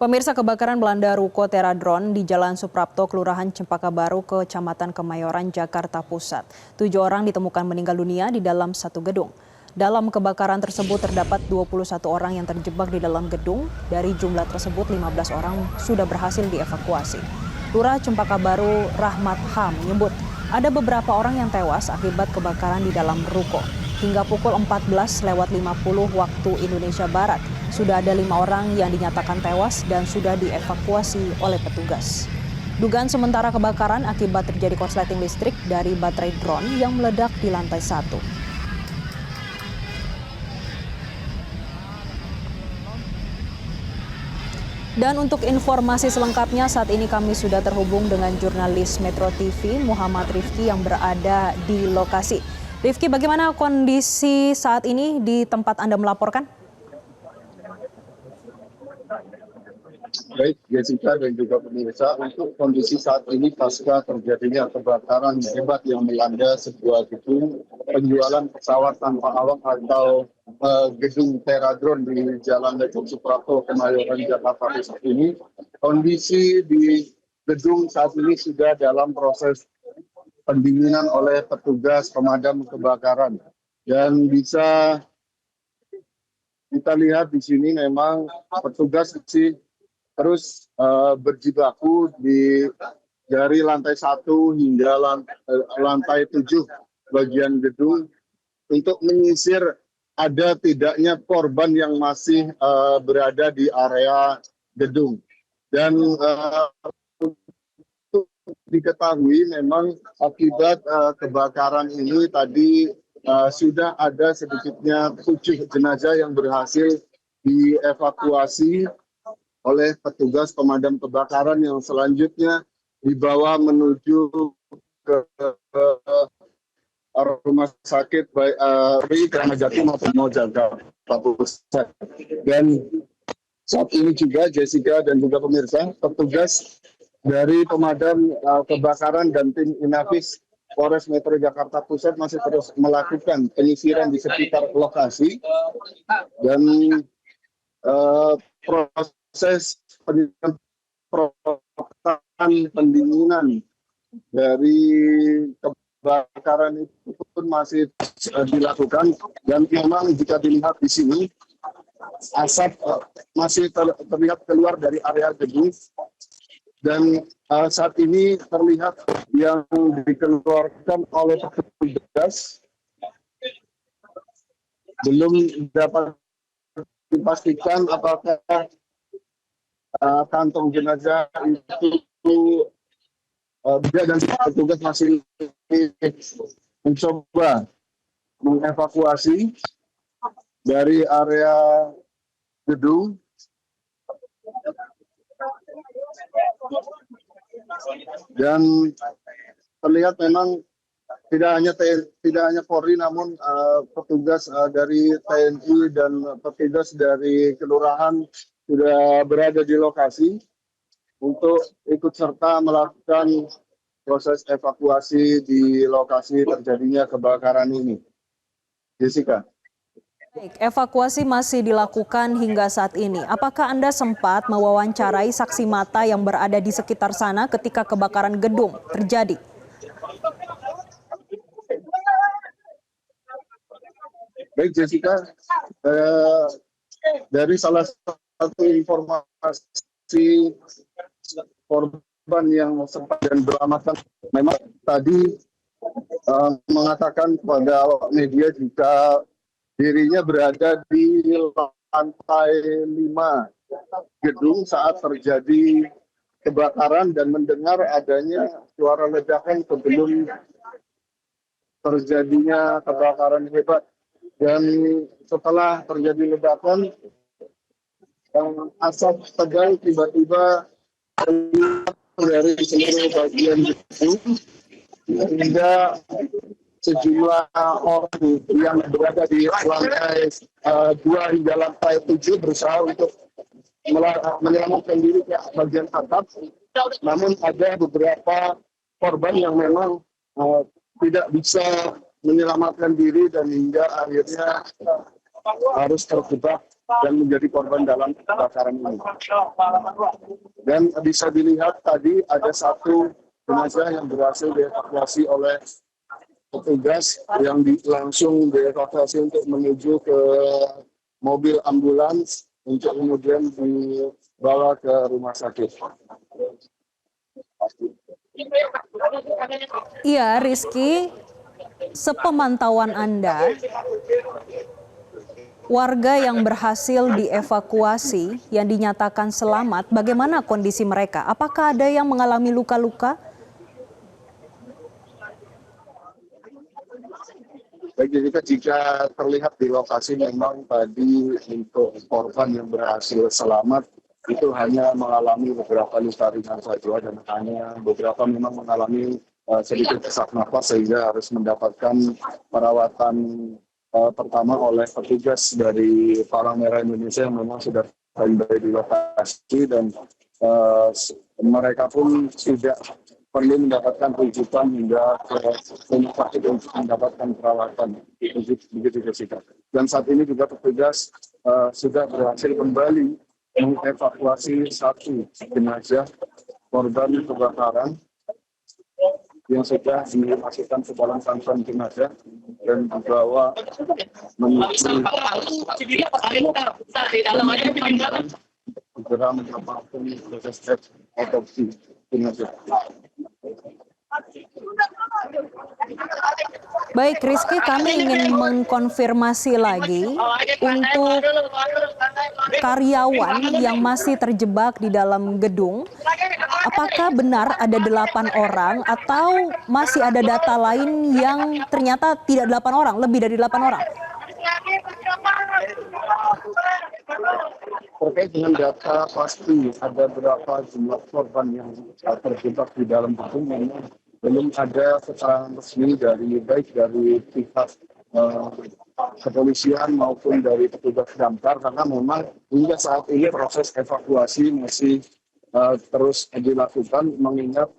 Pemirsa, kebakaran melanda ruko Teradron di Jalan Suprapto, Kelurahan Cempaka Baru, Kecamatan Kemayoran, Jakarta Pusat. 7 orang ditemukan meninggal dunia di dalam satu gedung. Dalam kebakaran tersebut terdapat 21 orang yang terjebak di dalam gedung. Dari jumlah tersebut 15 orang sudah berhasil dievakuasi. Lurah Cempaka Baru Rahmat H menyebut ada beberapa orang yang tewas akibat kebakaran di dalam ruko. Hingga pukul 14.50 waktu Indonesia Barat, sudah ada 5 orang yang dinyatakan tewas dan sudah dievakuasi oleh petugas. Dugaan sementara kebakaran akibat terjadi korsleting listrik dari baterai drone yang meledak di lantai 1. Dan untuk informasi selengkapnya, saat ini kami sudah terhubung dengan jurnalis Metro TV Muhammad Rifki yang berada di lokasi. Rifki, bagaimana kondisi saat ini di tempat Anda melaporkan? Baik, Jessica dan juga pemirsa, untuk kondisi saat ini pasca terjadinya kebakaran hebat yang melanda sebuah gedung penjualan pesawat tanpa awak atau gedung Teradron di Jalan Lecet Suprapto, Kemayoran, Jakarta Pusat ini, kondisi di gedung saat ini sudah dalam proses pendinginan oleh petugas pemadam kebakaran. Dan bisa kita lihat di sini memang petugas masih terus berjibaku dari lantai 1 hingga lantai 7 bagian gedung untuk menyisir ada tidaknya korban yang masih berada di area gedung. Dan diketahui memang akibat kebakaran ini tadi sudah ada sedikitnya 7 jenazah yang berhasil dievakuasi oleh petugas pemadam kebakaran yang selanjutnya dibawa menuju ke rumah sakit baik Kramat Jati maupun Jakarta Pusat. Dan saat ini juga Jessica dan juga pemirsa, petugas dari pemadam kebakaran dan tim Inafis Polres Metro Jakarta Pusat masih terus melakukan penyisiran di sekitar lokasi dan proses pendinginan dari kebakaran itu pun masih dilakukan. Dan memang jika dilihat di sini asap masih terlihat keluar dari area gedung. Dan saat ini terlihat yang dikeluarkan oleh petugas belum dapat dipastikan apakah kantong jenazah itu dan petugas masih mencoba mengevakuasi dari area gedung. Dan terlihat memang tidak hanya Polri, namun petugas dari TNI dan petugas dari kelurahan sudah berada di lokasi untuk ikut serta melakukan proses evakuasi di lokasi terjadinya kebakaran ini. Jessica. Baik, evakuasi masih dilakukan hingga saat ini. Apakah Anda sempat mewawancarai saksi mata yang berada di sekitar sana ketika kebakaran gedung terjadi? Baik Jessica, dari salah satu informasi korban yang sempat dan beramaskan, memang tadi mengatakan kepada awak media jika dirinya berada di lantai 5 gedung saat terjadi kebakaran dan mendengar adanya suara ledakan sebelum terjadinya kebakaran hebat. Dan setelah terjadi ledakan, asap tebal tiba-tiba dari seluruh bagian gedung hingga sejumlah orang yang berada di lantai 2 hingga lantai 7 berusaha untuk menyelamatkan diri ke bagian atap. Namun ada beberapa korban yang memang tidak bisa menyelamatkan diri dan hingga akhirnya harus terjebak dan menjadi korban dalam kebakaran ini. Dan bisa dilihat tadi ada satu jenazah yang berhasil dievakuasi oleh petugas yang langsung dievakuasi untuk menuju ke mobil ambulans untuk kemudian dibawa ke rumah sakit. Iya, Rizky, sepemantauan Anda, warga yang berhasil dievakuasi yang dinyatakan selamat, bagaimana kondisi mereka? Apakah ada yang mengalami luka-luka? Baik, jadi jika terlihat di lokasi memang tadi untuk korban yang berhasil selamat itu hanya mengalami beberapa luka ringan saja dan hanya beberapa memang mengalami sedikit sesak nafas sehingga harus mendapatkan perawatan pertama oleh petugas dari Palang Merah Indonesia yang memang sudah standby di lokasi dan mereka pun sudah perlu mendapatkan rujukan hingga ke rumah sakit untuk mendapatkan perawatan begitu Jessica. Dan saat ini juga petugas sudah berhasil kembali mengevakuasi satu jenazah korban kebakaran yang sudah dimasukkan ke dalam kantong jenazah dan dibawa menuju segera mendapatkan proses otopsi jenazah. Baik, Rizky, kami ingin mengkonfirmasi lagi untuk karyawan yang masih terjebak di dalam gedung. Apakah benar ada 8 orang atau masih ada data lain yang ternyata tidak 8 orang, lebih dari 8 orang? Terkait dengan data pasti ada berapa jumlah korban yang terjebak di dalam gedung, memang belum ada keterangan resmi dari baik dari pihak kepolisian maupun dari petugas damkar karena memang hingga saat ini proses evakuasi masih terus dilakukan mengingat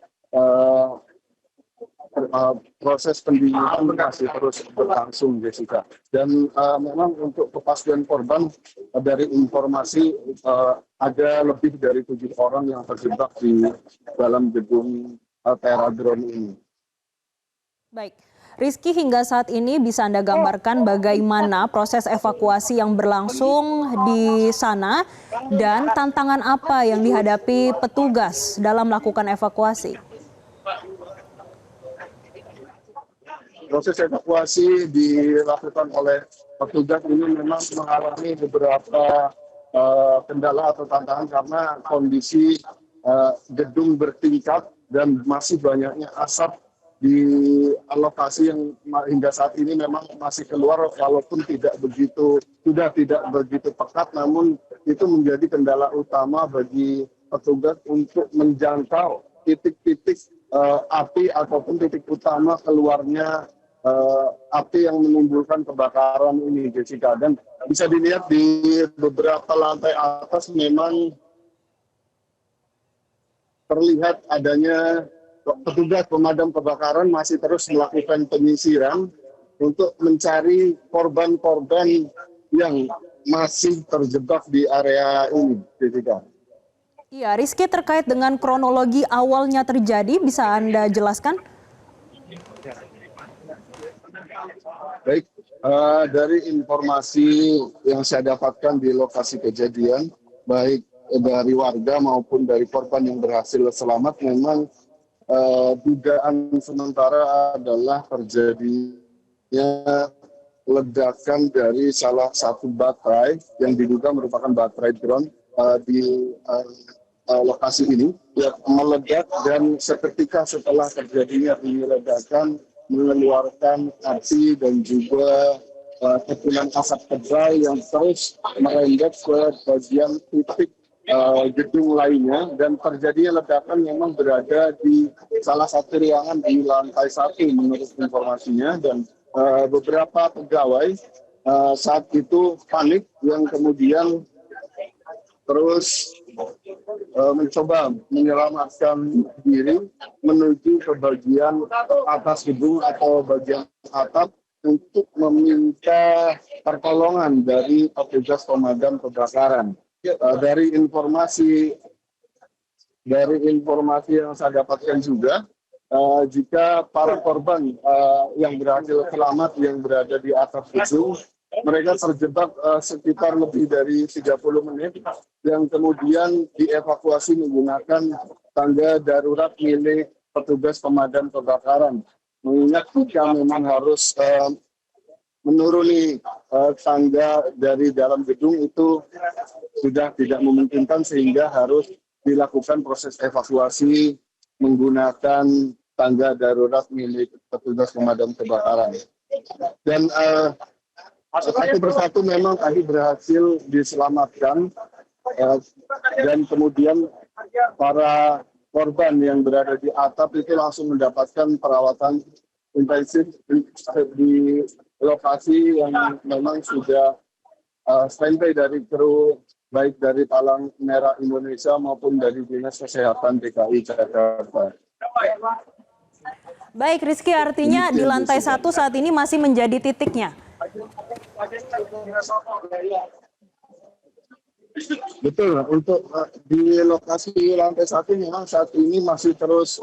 proses pendinginan masih terus berlangsung, Jessica. Dan memang untuk kepastian korban dari informasi ada lebih dari 7 orang yang terjebak di dalam gedung Teradron ini. Baik, Rizky, hingga saat ini bisa Anda gambarkan bagaimana proses evakuasi yang berlangsung di sana dan tantangan apa yang dihadapi petugas dalam melakukan evakuasi? Proses evakuasi dilakukan oleh petugas ini memang mengalami beberapa kendala atau tantangan karena kondisi gedung bertingkat dan masih banyaknya asap di lokasi yang hingga saat ini memang masih keluar walaupun sudah tidak begitu pekat, namun itu menjadi kendala utama bagi petugas untuk menjangkau titik-titik api ataupun titik utama keluarnya api yang menimbulkan kebakaran ini, Jessica. Dan bisa dilihat di beberapa lantai atas memang terlihat adanya petugas pemadam kebakaran masih terus melakukan penyisiran untuk mencari korban-korban yang masih terjebak di area ini, Jessica. Iya, Rizky, terkait dengan kronologi awalnya terjadi, bisa Anda jelaskan? Baik, dari informasi yang saya dapatkan di lokasi kejadian, baik dari warga maupun dari korban yang berhasil selamat, memang dugaan sementara adalah terjadinya ledakan dari salah satu baterai yang diduga merupakan baterai drone di lokasi ini meledak dan seketika setelah terjadinya ini ledakan mengeluarkan api dan juga kepulan asap tebal yang terus merembet ke bagian titik gedung lainnya, dan terjadinya ledakan memang berada di salah satu ruangan di lantai 1 menurut informasinya, dan beberapa pegawai saat itu panik yang kemudian terus mencoba menyelamatkan diri menuju ke bagian atas gedung atau bagian atap untuk meminta pertolongan dari petugas pemadam kebakaran. Dari informasi yang saya dapatkan juga, jika para korban yang berhasil selamat yang berada di atap gedung, mereka terjebak sekitar lebih dari 30 menit, yang kemudian dievakuasi menggunakan tangga darurat milik petugas pemadam kebakaran. Mengingat jika memang harus menuruni tangga dari dalam gedung itu sudah tidak memungkinkan, sehingga harus dilakukan proses evakuasi menggunakan tangga darurat milik petugas pemadam kebakaran. Dan satu persatu memang tadi berhasil diselamatkan, dan kemudian para korban yang berada di atap itu langsung mendapatkan perawatan intensif di lokasi yang memang sudah standby dari kru, baik dari Palang Merah Indonesia maupun dari Dinas Kesehatan DKI Jakarta. Baik, Rizky, artinya di lantai 1 saat ini masih menjadi titiknya. Betul, untuk di lokasi lantai 1 memang saat ini masih terus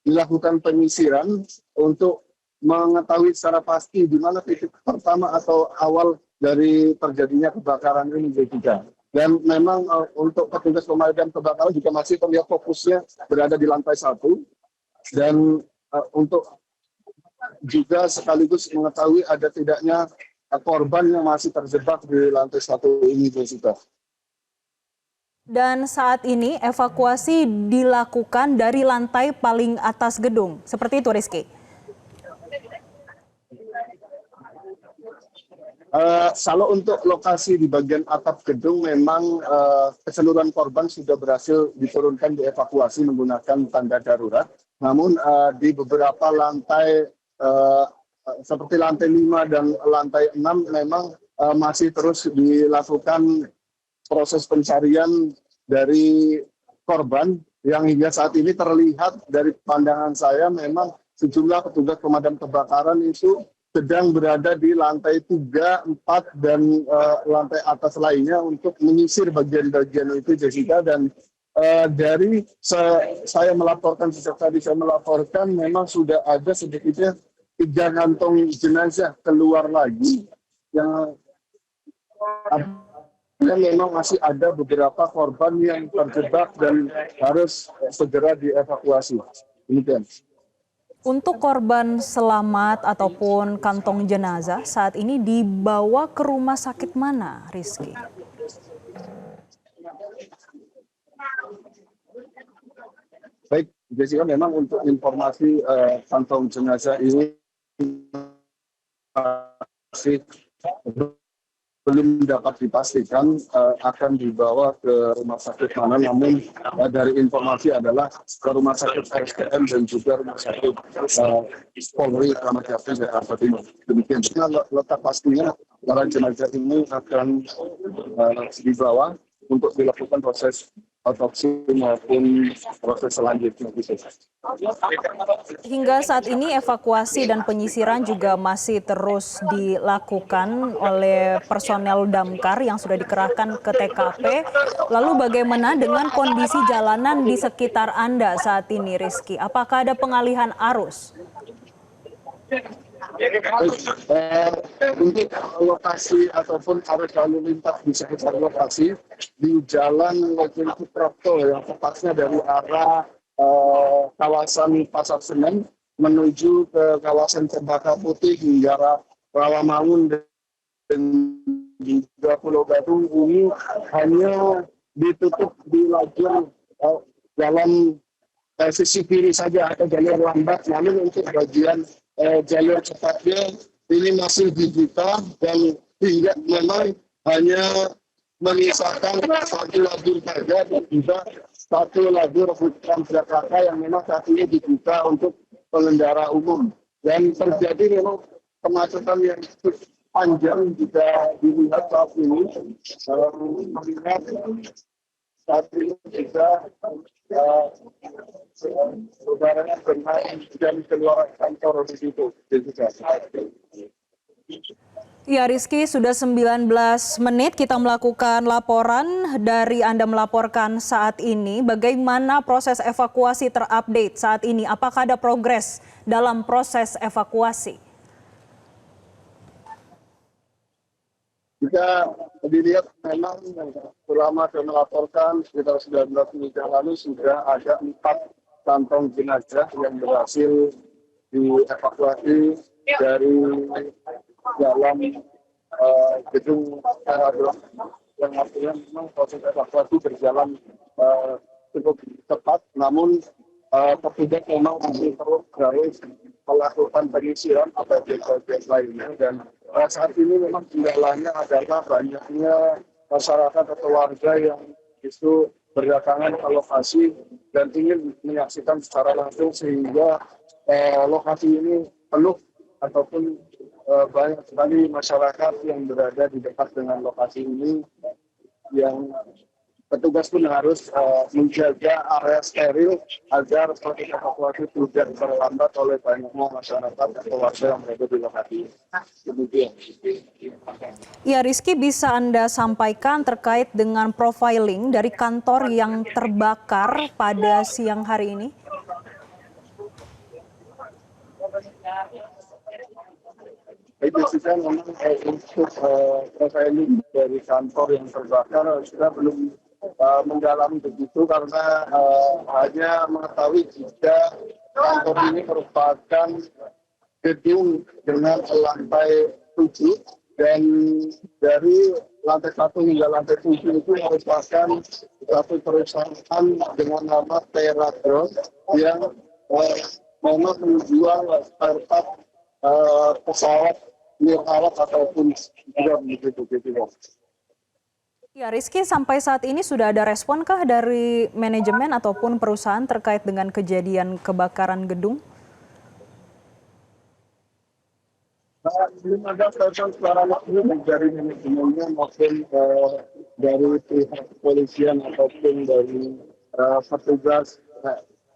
dilakukan penyisiran untuk mengetahui secara pasti di mana titik pertama atau awal dari terjadinya kebakaran ini, Jessica. Dan memang untuk petugas pemadam kebakaran juga masih terlihat fokusnya berada di lantai 1. Dan untuk juga sekaligus mengetahui ada tidaknya korban yang masih terjebak di lantai 1 ini, Jessica. Dan saat ini evakuasi dilakukan dari lantai paling atas gedung. Seperti itu, Rizky. Kalau untuk lokasi di bagian atap gedung memang keseluruhan korban sudah berhasil diturunkan, dievakuasi menggunakan tangga darurat. Namun di beberapa lantai seperti lantai 5 dan lantai 6 memang masih terus dilakukan proses pencarian dari korban, yang hingga saat ini terlihat dari pandangan saya memang sejumlah petugas pemadam kebakaran itu sedang berada di lantai 3, 4, dan lantai atas lainnya untuk menyisir bagian-bagian itu, Jessica. Dan dari saya melaporkan, sejak tadi saya melaporkan, memang sudah ada sedikitnya 3 kantong jenazah keluar lagi, yang memang masih ada beberapa korban yang terjebak dan harus segera dievakuasi. Demikian. Untuk korban selamat ataupun kantong jenazah saat ini dibawa ke rumah sakit mana, Rizky? Baik, Jessica, memang untuk informasi kantong jenazah ini masih belum dapat dipastikan akan dibawa ke rumah sakit mana, namun dari informasi adalah ke rumah sakit RSDM dan juga rumah sakit Polri Kramat Jati Jakarta Timur. Demikian. Letak pastinya para jenazah ini akan dibawa untuk dilakukan proses otopsi maupun proses selanjutnya. Hingga saat ini evakuasi dan penyisiran juga masih terus dilakukan oleh personel damkar yang sudah dikerahkan ke TKP. Lalu bagaimana dengan kondisi jalanan di sekitar Anda saat ini, Rizky? Apakah ada pengalihan arus? Untuk lokasi ataupun arus lalu lintas di sekitar lokasi di Jalan Lejen Suprapto, yang tepatnya dari arah kawasan Pasar Senen menuju ke kawasan Cempaka Putih hingga Rawamangun dan juga Pulau Gadung, ini hanya ditutup di lajur dalam sisi kiri saja atau jalur lambat. Namun untuk bagian jalur cepatnya ini masih dibuka, dan hingga memang hanya menyisakan satu lajur saja dan juga satu lajur Transjakarta yang memang saat ini dibuka untuk pengendara umum. Dan terjadi memang kemacetan yang cukup panjang jika dilihat saat ini, mengingat saat ini juga saudaranya bermain dan keluar kantor di situ. Ya Rizky, sudah 19 menit kita melakukan laporan dari Anda melaporkan saat ini. Bagaimana proses evakuasi terupdate saat ini? Apakah ada progres dalam proses evakuasi? Jika dilihat memang selama saya melaporkan sekitar 19 menit yang lalu sudah ada 4 kantong jenazah yang berhasil dievakuasi dari dalam gedung Teradron, yang artinya memang proses evakuasi berjalan cukup cepat, namun petugas memang masih terus harus melakukan penyisiran pada bagian lainnya, dan saat ini memang kendalanya adalah banyaknya masyarakat atau warga yang justru berdatangan ke lokasi dan ingin menyaksikan secara langsung, sehingga lokasi ini penuh ataupun banyak sekali masyarakat yang berada di dekat dengan lokasi ini, yang petugas pun harus menjaga area steril agar proses evakuasi tidak terlambat oleh banyaknya masyarakat atau warga yang berada di lokasi. Kemudian, Ya Rizky, bisa Anda sampaikan terkait dengan profiling dari kantor yang terbakar pada siang hari ini? itu sudah memang untuk profiling dari kantor yang terbakar sudah belum mendalam begitu, karena hanya mengetahui jika kantor ini merupakan gedung dengan lantai 7, dan dari lantai 1 hingga lantai 7 itu merupakan satu perusahaan dengan nama Teradron yang memang menjual spare part pesawat mirawat ataupun drone begitu. Ya Rizky, sampai saat ini sudah ada responkah dari manajemen ataupun perusahaan terkait dengan kejadian kebakaran gedung? Belum ada statement secara langsung dari manajemennya maupun dari pihak kepolisian ataupun dari petugas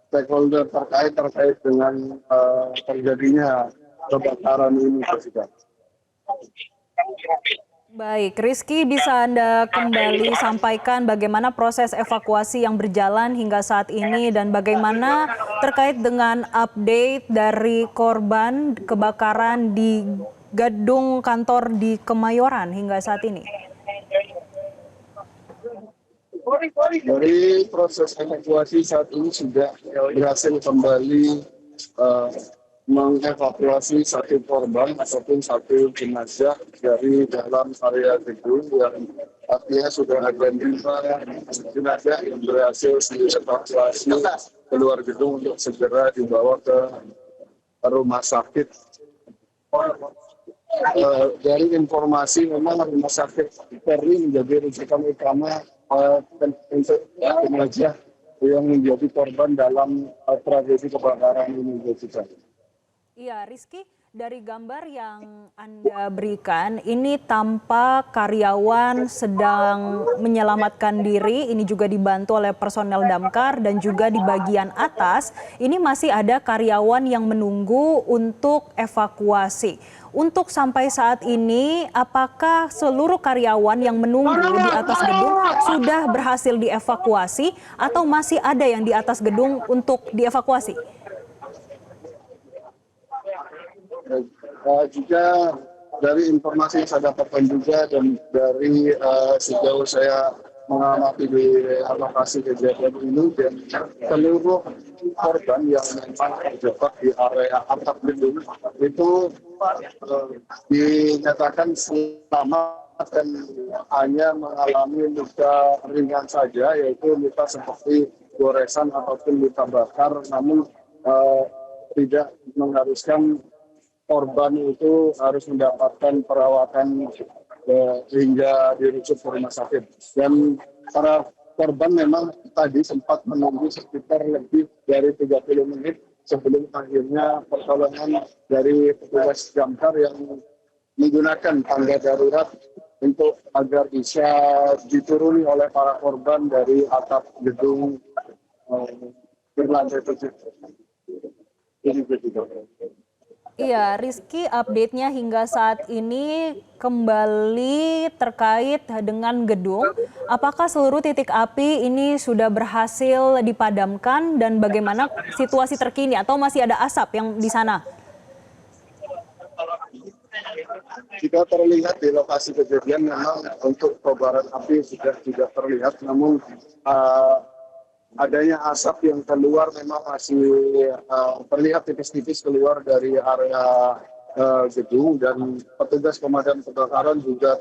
stakeholder terkait dengan terjadinya kebakaran ini, Presiden. Baik, Rizky, bisa Anda kembali sampaikan bagaimana proses evakuasi yang berjalan hingga saat ini dan bagaimana terkait dengan update dari korban kebakaran di gedung kantor di Kemayoran hingga saat ini? Dari proses evakuasi saat ini sudah berhasil kembali mengevakuasi satu korban ataupun satu jenazah dari dalam area gedung, yang artinya sudah ada 5 jenazah yang berhasil dievakuasi keluar gedung untuk segera dibawa ke rumah sakit. Dari informasi memang rumah sakit Perli menjadi rujukan utama untuk jenazah yang menjadi korban dalam tragedi kebakaran ini. Iya, Rizky, dari gambar yang Anda berikan, ini tampak karyawan sedang menyelamatkan diri, ini juga dibantu oleh personel damkar, dan juga di bagian atas, ini masih ada karyawan yang menunggu untuk evakuasi. Untuk sampai saat ini, apakah seluruh karyawan yang menunggu di atas gedung sudah berhasil dievakuasi, atau masih ada yang di atas gedung untuk dievakuasi? Jika dari informasi yang saya dapatkan juga dan dari sejauh saya mengamati di lokasi kejadian ini, dan seluruh korban yang memang terjebak di area atap gedung itu dinyatakan selamat dan hanya mengalami luka ringan saja, yaitu luka seperti goresan ataupun luka bakar, namun tidak mengharuskan korban itu harus mendapatkan perawatan hingga dirujuk ke rumah sakit. Dan para korban memang tadi sempat menunggu sekitar lebih dari 30 menit sebelum akhirnya pertolongan dari petugas damkar yang menggunakan tangga darurat untuk agar bisa dituruni oleh para korban dari atap gedung berlantai 7. Ini begitu. Iya, Rizky, update-nya hingga saat ini kembali terkait dengan gedung. Apakah seluruh titik api ini sudah berhasil dipadamkan dan bagaimana situasi terkini atau masih ada asap yang di sana? Jika terlihat di lokasi kejadian memang untuk kobaran api sudah tidak terlihat, namun adanya asap yang keluar memang masih terlihat tipis-tipis keluar dari area gedung, dan petugas pemadam kebakaran juga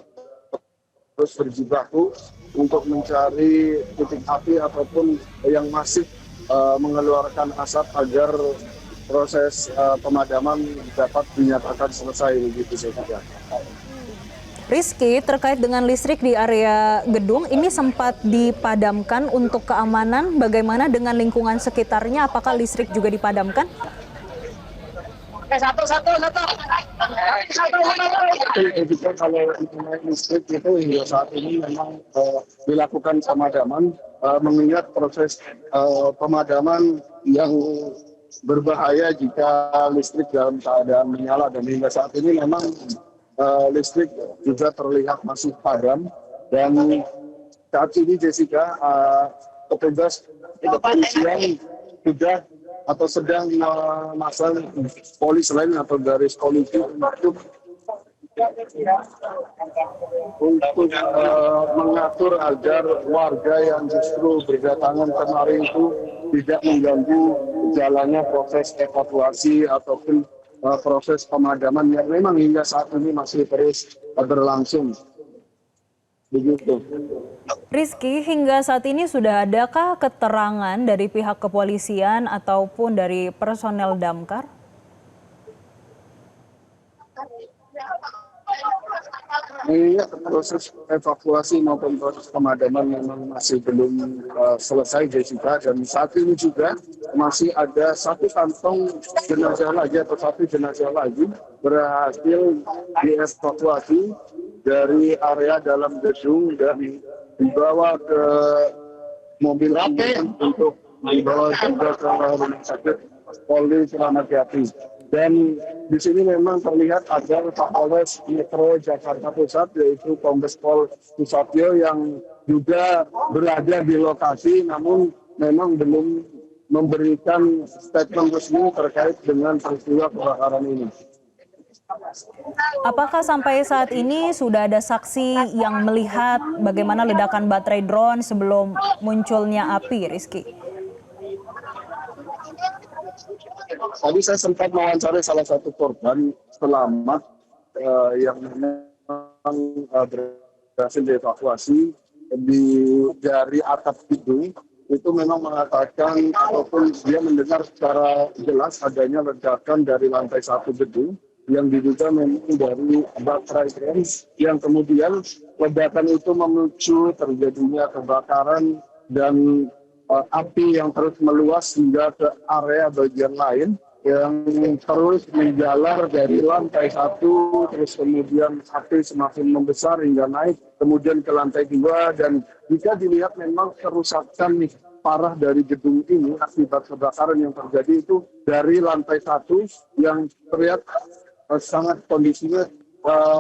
terus berjibaku untuk mencari titik api ataupun yang masih mengeluarkan asap agar proses pemadaman dapat dinyatakan selesai begitu saja. Rizky, terkait dengan listrik di area gedung, ini sempat dipadamkan untuk keamanan. Bagaimana dengan lingkungan sekitarnya? Apakah listrik juga dipadamkan? Jadi kalau listrik itu hingga saat ini memang dilakukan pemadaman, mengingat proses pemadaman yang berbahaya jika listrik dalam keadaan menyala, dan hingga saat ini memang listrik juga terlihat masih padam. Dan saat ini Jessica, petugas kepolisian sudah atau sedang memasang polis lain atau garis polisi untuk mengatur agar warga yang justru berdatangan kemarin itu tidak mengganggu jalannya proses evakuasi ataupun proses pemadaman yang memang hingga saat ini masih terus berlangsung. Begitu. Rizky, hingga saat ini sudah adakah keterangan dari pihak kepolisian ataupun dari personel damkar? Iya, proses evakuasi maupun proses pemadaman memang masih belum selesai, Jessica. Dan saat ini juga masih ada satu kantong jenazah lagi atau satu jenazah lagi berhasil dievakuasi dari area dalam gedung dan dibawa ke mobil ambulan untuk dibawa juga ke rumah sakit Polri Kramat Jati. Dan di sini memang terlihat ada Kapolres Metro Jakarta Pusat, yaitu Kombes Pol Susatyo, yang juga berada di lokasi, namun memang belum memberikan statement resmi terkait dengan peristiwa kebakaran ini. Apakah sampai saat ini sudah ada saksi yang melihat bagaimana ledakan baterai drone sebelum munculnya api, Rizky? Tadi saya sempat mewawancarai salah satu korban selamat yang memang berhasil dievakuasi dari atap gedung. Itu memang mengatakan ataupun dia mendengar secara jelas adanya ledakan dari lantai 1 gedung yang diduga memang dari baterai drone, yang kemudian ledakan itu memicu terjadinya kebakaran dan api yang terus meluas hingga ke area bagian lain yang terus menjalar dari lantai 1, terus kemudian api semakin membesar hingga naik kemudian ke lantai 2. Dan jika dilihat memang kerusakan parah dari gedung ini akibat kebakaran yang terjadi itu dari lantai 1 yang terlihat sangat kondisinya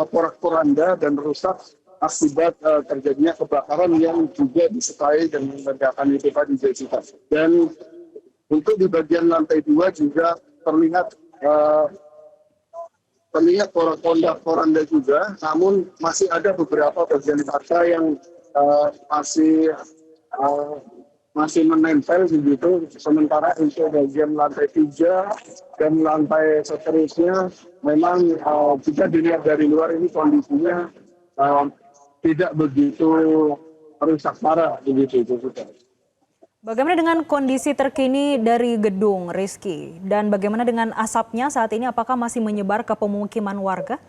porak-poranda dan rusak akibat terjadinya kebakaran yang juga disertai dengan ledakan itu tadi, Jessica. Dan untuk di bagian lantai 2 juga terlihat porak-poranda juga, namun masih ada beberapa bagian kaca yang masih menempel begitu. Sementara untuk bagian lantai 3 dan lantai seterusnya memang jika dilihat dari luar ini kondisinya tidak begitu rusak parah begitu. Bagaimana dengan kondisi terkini dari gedung, Rizky? Dan bagaimana dengan asapnya saat ini? Apakah masih menyebar ke pemukiman warga?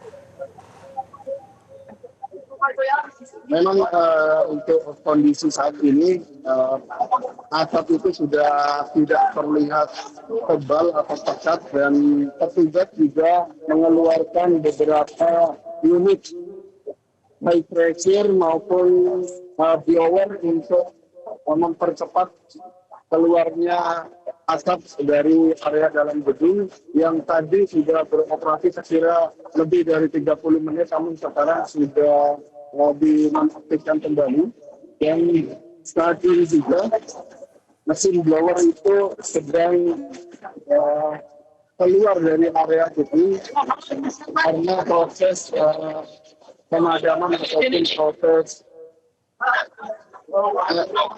Memang untuk kondisi saat ini atap itu sudah tidak terlihat tebal atau pekat, dan petugas juga mengeluarkan beberapa unit high pressure maupun blower untuk mempercepat keluarnya asap dari area dalam gedung yang tadi sudah beroperasi sekira lebih dari 30 menit, namun sekarang sudah dinonaktifkan kembali. Dan saat ini juga mesin blower itu sedang keluar dari area gedung karena proses pemadaman ataupun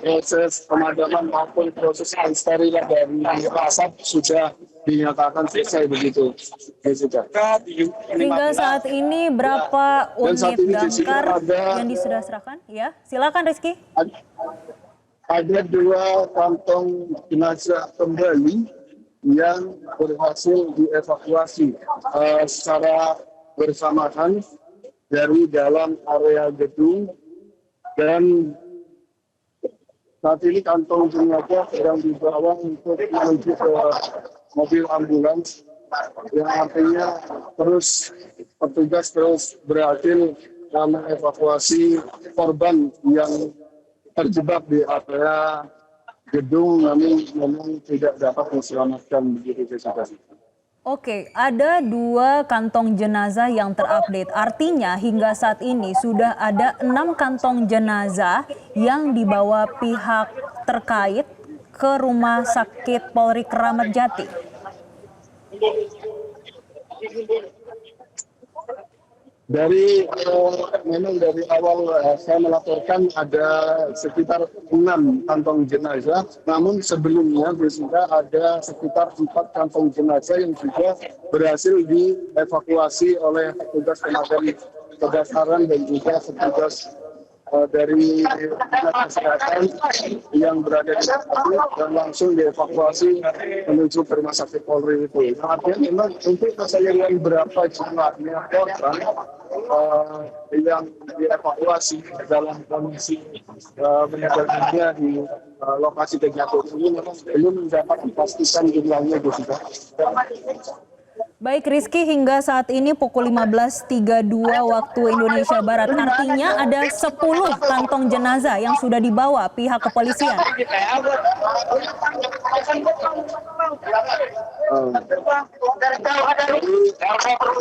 proses pemadaman maupun proses pensterilan dari asap sudah dinyatakan selesai begitu. Hingga saat ini berapa Dan saat unit ini di sini damkar ada yang sudah serahkan? Ya, silakan Rizky. ada 2 kantong jenazah kembali yang berhasil dievakuasi secara bersamaan dari dalam area gedung, dan saat ini kantong jenazah sedang dibawa untuk menuju ke mobil ambulans, yang artinya petugas terus berhasil mengevakuasi korban yang terjebak di area gedung, namun memang tidak dapat diselamatkan begitu saja. Oke, ada 2 kantong jenazah yang terupdate. Artinya hingga saat ini sudah ada 6 kantong jenazah yang dibawa pihak terkait ke Rumah Sakit Polri Kramat Jati. Memang dari awal saya melaporkan ada sekitar 6 kantong jenazah, namun sebelumnya Jessica ada sekitar 4 kantong jenazah yang juga berhasil dievakuasi oleh petugas pemadam kebakaran dan juga petugas dari dinas kesehatan yang berada di lokasi dan langsung dievakuasi menuju ke Rumah Sakit Polri itu. Artinya memang untuk kesayangnya berapa jumlahnya korban yang dievakuasi dalam kondisi meninggal dunia di lokasi kejadian ini memang belum dapat dipastikan jumlahnya, Jessica. Baik Rizky, hingga saat ini pukul 15.32 waktu Indonesia Barat. Artinya ada 10 kantong jenazah yang sudah dibawa pihak kepolisian.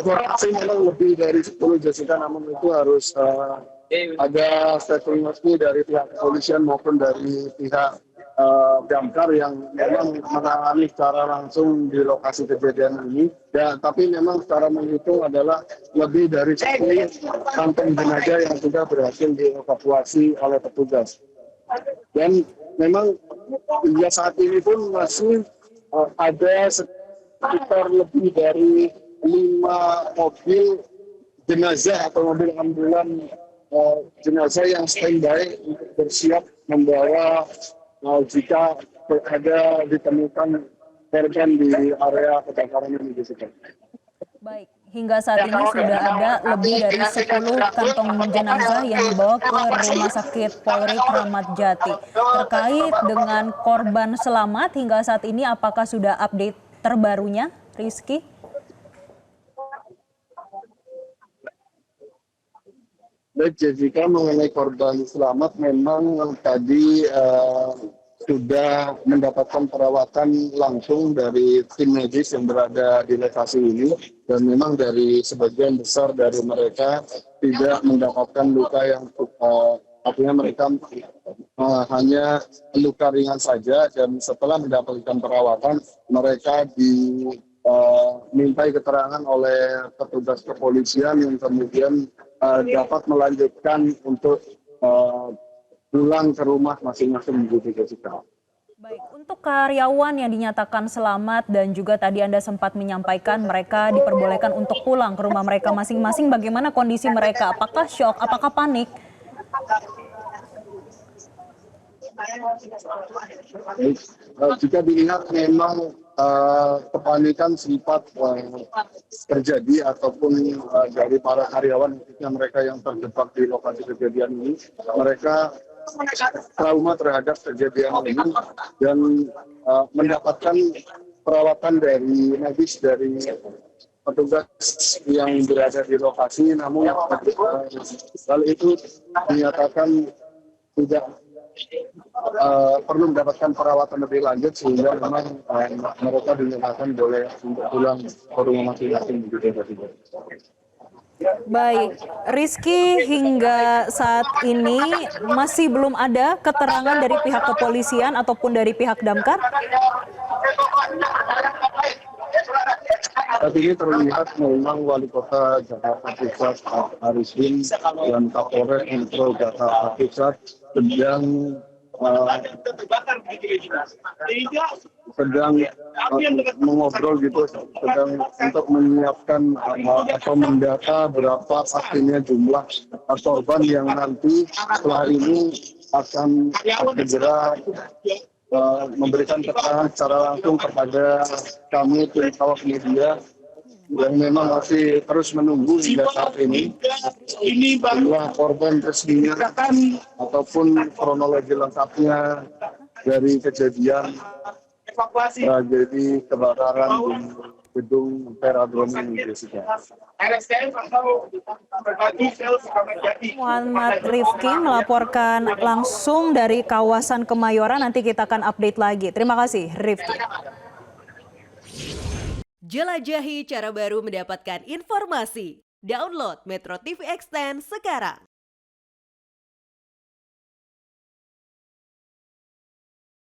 Informasi memang lebih dari 10, Jessica, namun itu harus ada statement resmi dari pihak kepolisian maupun dari pihak damkar yang memang menangani secara langsung di lokasi kejadian ini. Ya, tapi memang secara menghitung adalah lebih dari 10 kantong jenazah yang sudah berhasil dievakuasi oleh petugas. Dan memang hingga saat ini pun masih ada sekitar lebih dari 5 mobil jenazah atau mobil ambulan jenazah yang standby untuk bersiap membawa jika ada ditemukan korban di area kebakaran ini. Baik, hingga saat ini sudah ada lebih dari 10 kantong jenazah yang dibawa ke Rumah Sakit Polri Kramat Jati. Terkait dengan korban selamat hingga saat ini, apakah sudah update terbarunya, Rizky? Baik, Jessica, mengenai korban selamat memang tadi sudah mendapatkan perawatan langsung dari tim medis yang berada di lokasi ini, dan memang dari sebagian besar dari mereka tidak mendapatkan luka yang artinya mereka hanya luka ringan saja, dan setelah mendapatkan perawatan mereka dimintai keterangan oleh petugas kepolisian yang kemudian dapat melanjutkan untuk pulang ke rumah masing-masing begitu, Jessica. Baik, untuk karyawan yang dinyatakan selamat dan juga tadi Anda sempat menyampaikan mereka diperbolehkan untuk pulang ke rumah mereka masing-masing, bagaimana kondisi mereka? Apakah syok? Apakah panik? Jika dilihat memang kepanikan sempat terjadi ataupun dari para karyawan, khususnya mereka yang terjebak di lokasi kejadian ini, mereka trauma terhadap kejadian ini dan mendapatkan perawatan dari medis dari petugas yang berada di lokasi, namun hal itu dinyatakan tidak perlu mendapatkan perawatan lebih lanjut sehingga memang mereka dinyatakan boleh untuk pulang ke rumah masing-masing begitu tadi. Baik, Rizky, hingga saat ini masih belum ada keterangan dari pihak kepolisian ataupun dari pihak damkar? Saat ini terlihat memang Wali Kota Jakarta Pusat Pak Arifin dan Kapolres Metro Jakarta Pusat sedang mengobrol gitu, sedang untuk menyiapkan atau mendata berapa pastinya jumlah korban yang nanti setelah ini akan segera memberikan keterangan secara langsung kepada kami tim awak media yang memang masih terus menunggu hingga saat ini jumlah korban resminya ataupun kronologi lengkapnya dari kejadian tragedi kebakaran di gedung Teradron ini. Muhammad Rifki melaporkan langsung dari kawasan Kemayoran, nanti kita akan update lagi. Terima kasih Rifki. Jelajahi cara baru mendapatkan informasi. Download Metro TV Extend sekarang.